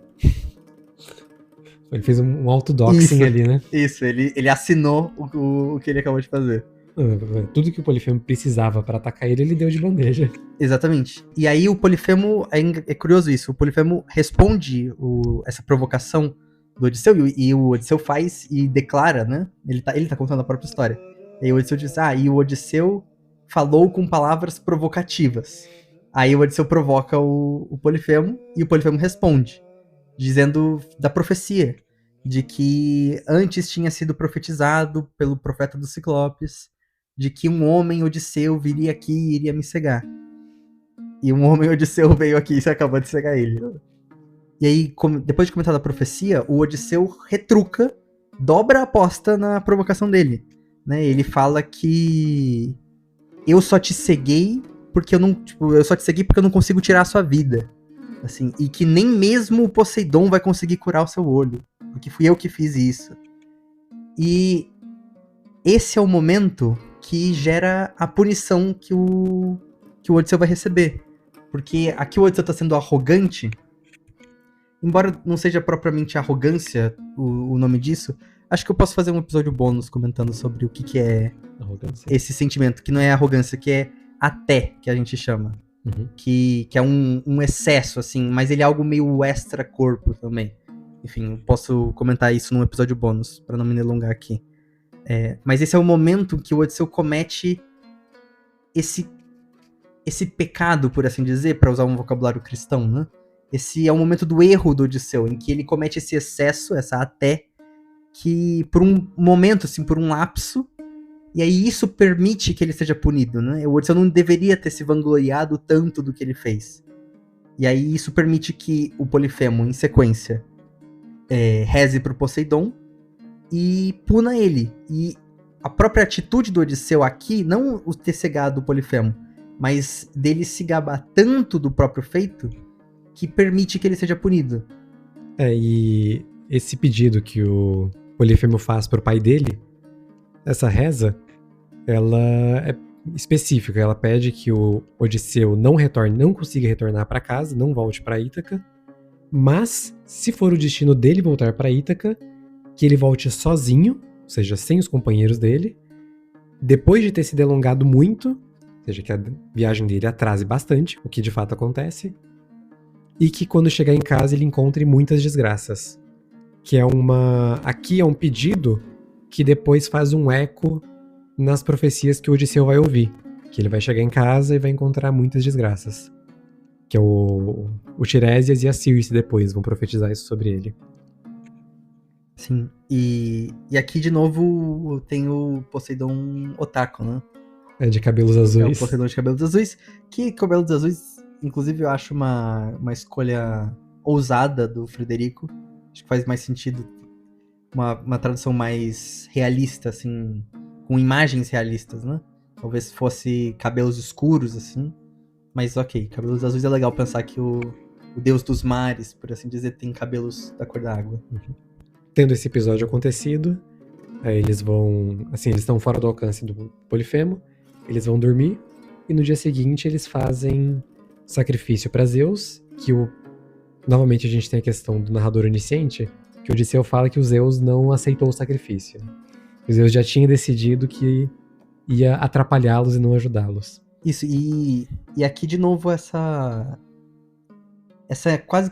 Ele fez um autodoxing ali, né? Isso, ele assinou o que ele acabou de fazer. Tudo que o Polifemo precisava pra atacar ele deu de bandeja. Exatamente. E aí o Polifemo, é curioso isso, o Polifemo responde essa provocação do Odisseu, e o Odisseu faz e declara, né? Ele tá contando a própria história. E aí o Odisseu diz, e o Odisseu falou com palavras provocativas. Aí o Odisseu provoca o Polifemo, e o Polifemo responde, dizendo da profecia, de que antes tinha sido profetizado pelo profeta dos Ciclopes, de que um homem Odisseu viria aqui e iria me cegar. E um homem Odisseu veio aqui e acabou de cegar ele. E aí, depois de comentar da profecia, o Odisseu retruca, dobra a aposta na provocação dele. Né? Ele fala que eu só te ceguei porque eu não. Tipo, eu só te ceguei porque eu não consigo tirar a sua vida. Assim, e que nem mesmo o Poseidon vai conseguir curar o seu olho. Porque fui eu que fiz isso. E esse é o momento que gera a punição que o Odisseu vai receber. Porque aqui o Odisseu tá sendo arrogante. Embora não seja propriamente arrogância o nome disso, acho que eu posso fazer um episódio bônus comentando sobre o que é arrogância. Esse sentimento, que não é arrogância, que é até, que a gente chama. Uhum. Que é um excesso, assim, mas ele é algo meio extra-corpo também. Enfim, eu posso comentar isso num episódio bônus, pra não me delongar aqui. Mas esse é o momento que o Odisseu comete esse pecado, por assim dizer, para usar um vocabulário cristão, né? Esse é o momento do erro do Odisseu, em que ele comete esse excesso, essa até, que por um momento, assim, por um lapso, e aí isso permite que ele seja punido, né? O Odisseu não deveria ter se vangloriado tanto do que ele fez. E aí isso permite que o Polifemo, em sequência, reze pro Poseidon e puna ele. E a própria atitude do Odisseu aqui, não o ter cegado o Polifemo, mas dele se gabar tanto do próprio feito, que permite que ele seja punido. E esse pedido que o Polifemo faz pro pai dele, essa reza, ela é específica. Ela pede que o Odisseu não consiga retornar para casa, não volte para Ítaca, mas, se for o destino dele voltar para Ítaca, que ele volte sozinho, ou seja, sem os companheiros dele, depois de ter se delongado muito, ou seja, que a viagem dele atrase bastante, o que de fato acontece, e que quando chegar em casa ele encontre muitas desgraças. Que aqui é um pedido que depois faz um eco nas profecias que o Odisseu vai ouvir. Que ele vai chegar em casa e vai encontrar muitas desgraças. Que é o Tiresias e a Circe depois vão profetizar isso sobre ele. Sim, e aqui de novo tem o Poseidon Otaku, né? De cabelos azuis. É o Poseidon de cabelos azuis, que cabelos azuis, inclusive eu acho uma escolha ousada do Frederico. Acho que faz mais sentido uma tradução mais realista, assim, com imagens realistas, né? Talvez fosse cabelos escuros, assim. Mas ok, cabelos azuis é legal pensar que o deus dos mares, por assim dizer, tem cabelos da cor da água. Uhum. Tendo esse episódio acontecido, aí eles vão... Assim, eles estão fora do alcance do Polifemo, eles vão dormir, e no dia seguinte eles fazem sacrifício para Zeus, que novamente a gente tem a questão do narrador onisciente, que o Odisseu fala que o Zeus não aceitou o sacrifício. O Zeus já tinha decidido que ia atrapalhá-los e não ajudá-los. Isso, e aqui de novo essa quase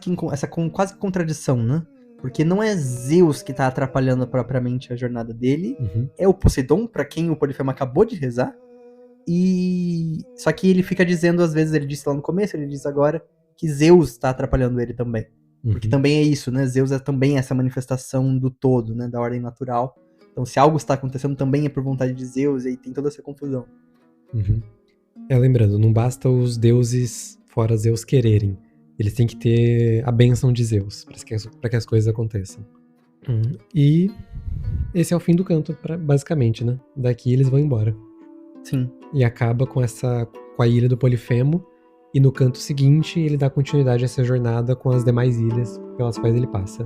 contradição, né? Porque não é Zeus que tá atrapalhando propriamente a jornada dele, é o Poseidon, pra quem o Polifemo acabou de rezar, só que ele fica dizendo, às vezes, ele disse lá no começo, ele diz agora, que Zeus tá atrapalhando ele também. Porque também é isso, né? Zeus é também essa manifestação do todo, né? Da ordem natural. Então, se algo está acontecendo, também é por vontade de Zeus, e aí tem toda essa confusão. Lembrando, não basta os deuses fora Zeus quererem. Eles têm que ter a bênção de Zeus para que as coisas aconteçam. E esse é o fim do canto, basicamente, né? Daqui eles vão embora. Sim. E acaba com a ilha do Polifemo. E no canto seguinte, ele dá continuidade a essa jornada com as demais ilhas pelas quais ele passa.